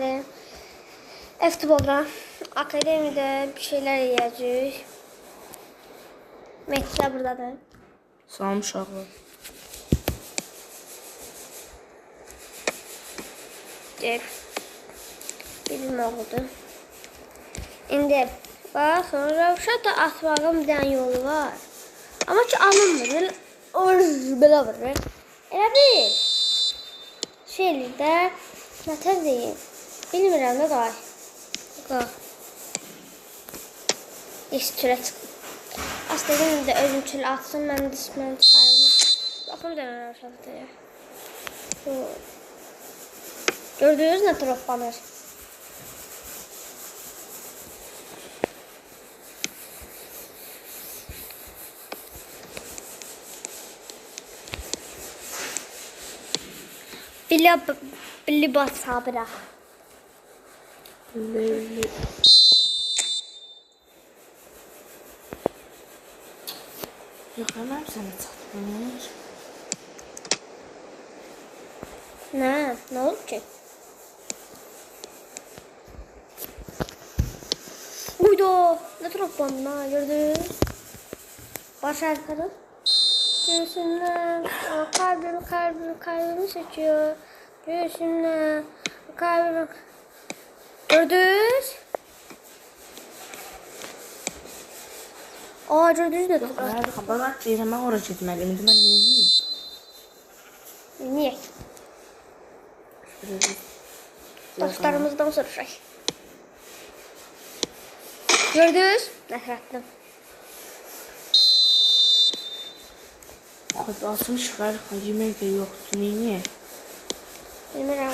deməli F-futbolda akademiyada bir şeyler yiyəcəyik. Mehdi buradadır. Salam uşaqlar. Deyib. Bizim oğludur. İndi bax, sonra uşaq da atmağın bir dənə yolu var. Amma ki alınmır. Belə vurur. Elə bir şeylikdə nətər deyim. Bilmirəm də qay. Qay. İşçilə çıxdım. Aslında de özüm çöl atsın, mən də çıxayım. Baxın dənə uşaqdır. Gördünüz nə troplanır? Billi bas sabıra. Leyli. Yok hemen sana çatmış. Ne oldu ki? Uydu, ne troplanma gördün? Baş arkadan. Göğsünden kalbimi seçiyor. Göğsünden kalbimi. Gördünüz? Aa gördünüz ne troplanma? Bana deyirəm, mən ora getməliyim. İndi mən nə yiyeyim? Niye? Dostlarımızdan soruşaq. Gördünüz? Nəsrəttin. Asıl çıxar, yemək də yoxdur, nə yiyeyim? Bilmirəm.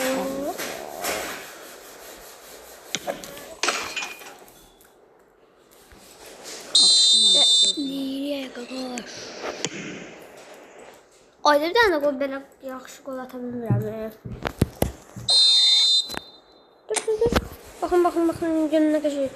Nereye qaqaş? Ayda bir dənə qol belə yaxşı qol ata bilmirəm. Dur. Baxın gününə qəşəng.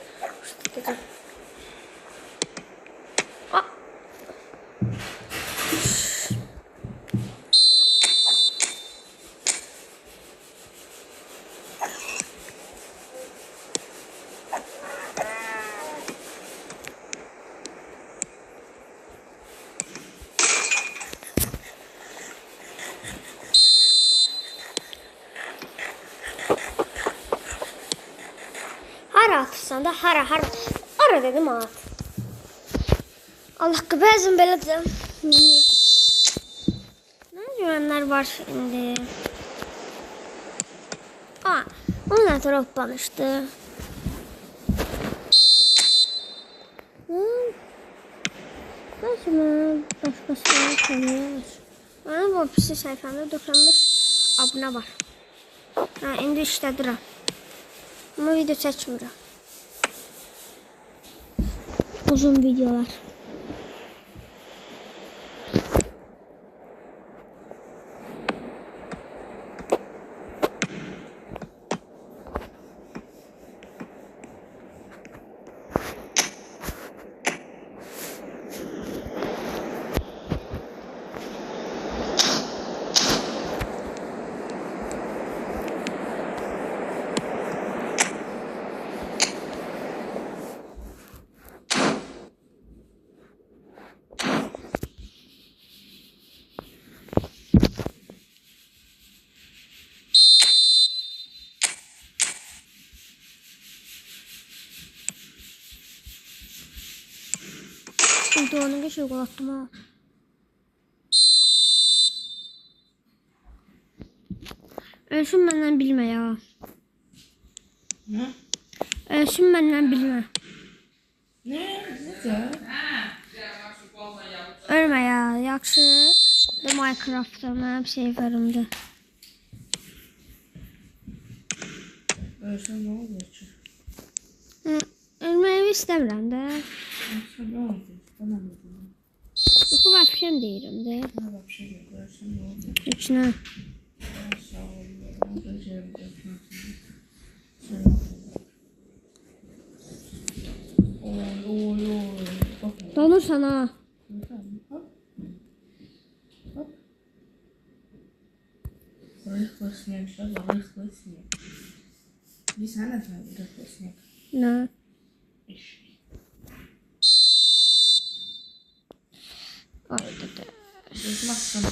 Hara atırsan da hara dedim at. Allah ki bəzən belə deyəm. Nə görənlər var şimdi? Onlar troplanışdı. Nasıl mən başqasına tanıyır? Mənim bu pisi səhifəmdə 95 abunə var. İndi işlədirəm. Ama video çəkmirəm. Uzun videolar. Onu geçiyor gol attım ha. Ölsün benden bilme ya. Ne? Ölsün benden bilme. Ne? Necə? Ölme ya. Yaxşı. Da Minecraft'da mənim seyfərimdə. Ölsən nə olur ki? Ölməyi istəmirəm də. Ölsən nə olur? Yoxu vəbşəm deyirəm də. Nə vəbşə yox, ölsən nə olur? Heç nə. Sağ ol. Donursan ha. Rıxlı sinir, rıxlı sinir. Bir sen de tabii defosunu. Ne? Eşek. Orada da. Gözüm açsam var.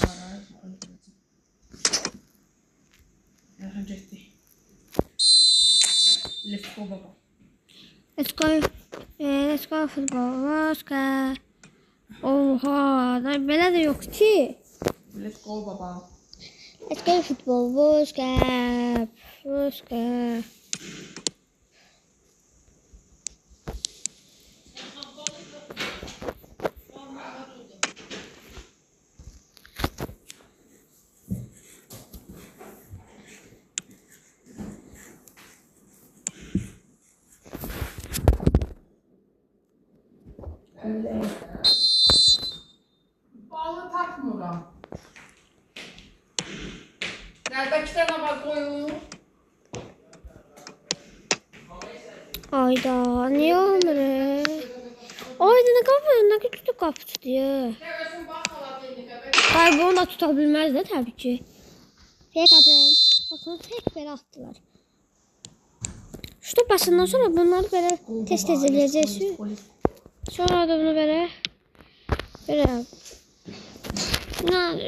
Yaxın getdik. Let's go baba. Let's go. Let's go football. Let's go. Oha. Belə də yox ki. Let's go baba. Let's go football. Let's go. Let's go. Balı tapmıram. Nerede iki tane var koyun? Ayda. Niye olmur? Ayda ne kapı? Ne küçük kapı tutuyor. Ay bunu da tutabilmez de tabii ki. Tek adım. Bakın tek belə attılar. Şu topasından sonra bunları böyle test edileceğiz. Sonra da bunu böyle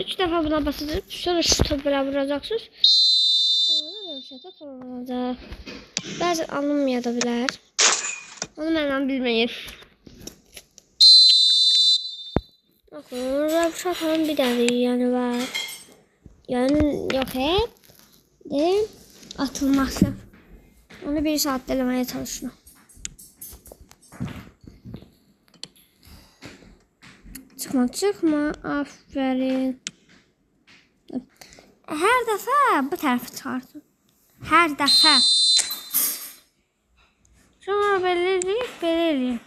üç defa buna basacağız. Sonra şu topu böyle vuracaksınız. Sonra röşata tamamlanacak. Bəzi alınmaya da bilər. Onu məndən bilməyin. Bakın röşatanın bir dənə yanı var. Yani yok hep de atılması. Onu bir saatte elemeye çalışıyorum. Çıkma. Aferin. Her defa bu tarafı çıkartın. Her defa. Sonra belirleyip.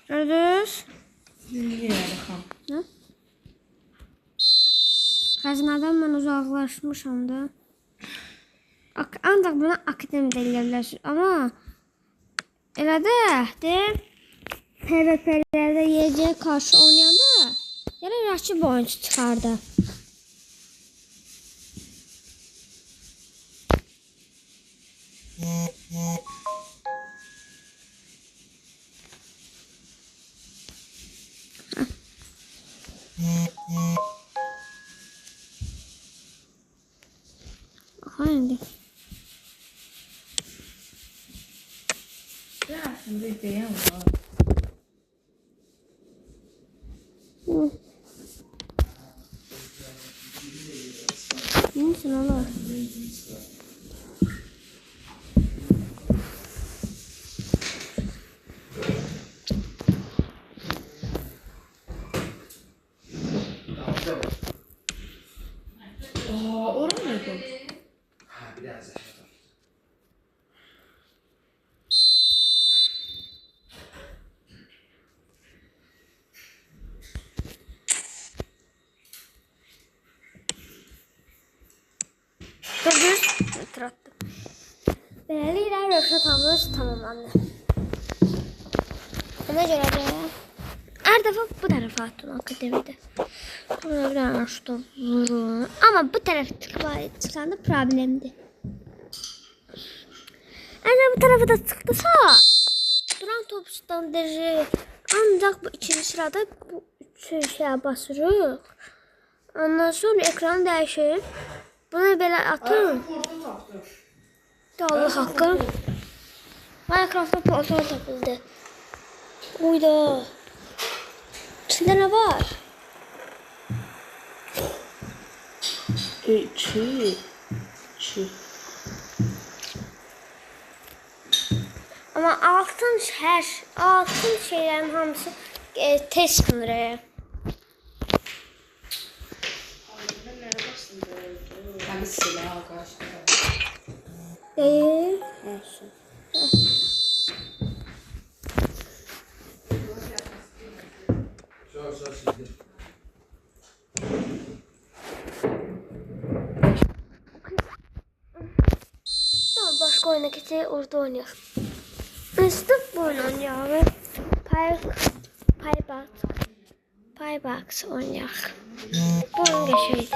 Gördünüz? Niye bakalım? Ne? Xəzinədən mən uzaqlaşmışam da. Ancaq buna akademiyada eləyə bilərsiniz. Amma elə də PvP'lərdə YC qarşı oynayanda yəni rakip oyuncu çıxardı. Haydi. Ya şimdi beğen var. Neyse Allah. Orada ne oldu? Ha biraz daha. Gördünüz? Hatırlattım. Beləliklə röşatamız tamamlandı. Buna görə də hər dəfə bu tərəfə atın akademiyada. Sonra bir dənə şurada vurun. Amma bu tərəf çıxanda problemdir. Əgər bu tərəfə də çıxdısa, duran top standartı ancaq bu ikinci sırada bu üçü şeyə basırıq. Ondan sonra ekranı dəyişir. Bunu belə atın. Allah haqqı. Minecraft'da portal tapıldı. Uyda. İçində nə var? Çi. Amma altın şeylərin hamısı tez sınır. Hani silah arkadaşlar. Deyil. Olsun. Sağ sizde. Tamam, başqa oyuna keçək, orada oynayaq. Üstü bu oyun oynayaq. Paybox oynayaq. Bu oyun qəşəngdir.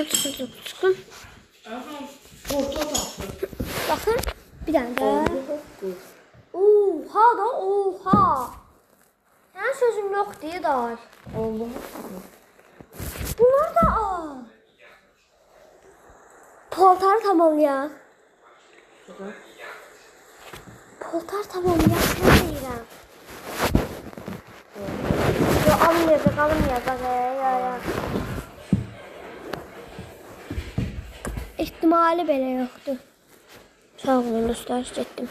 Çıkın. Orta tapdı. Bakın. Bir tane daha. Oha da oha. Sen sözüm yok diye daha. Allah. Bunlar da al. Poltar tamamlayan. Poltar tamamlayan. Ne deyirəm? Yo, almayacaq. Ya. İhtimali belə yoxdur. Sağ olun dostlar, getdim.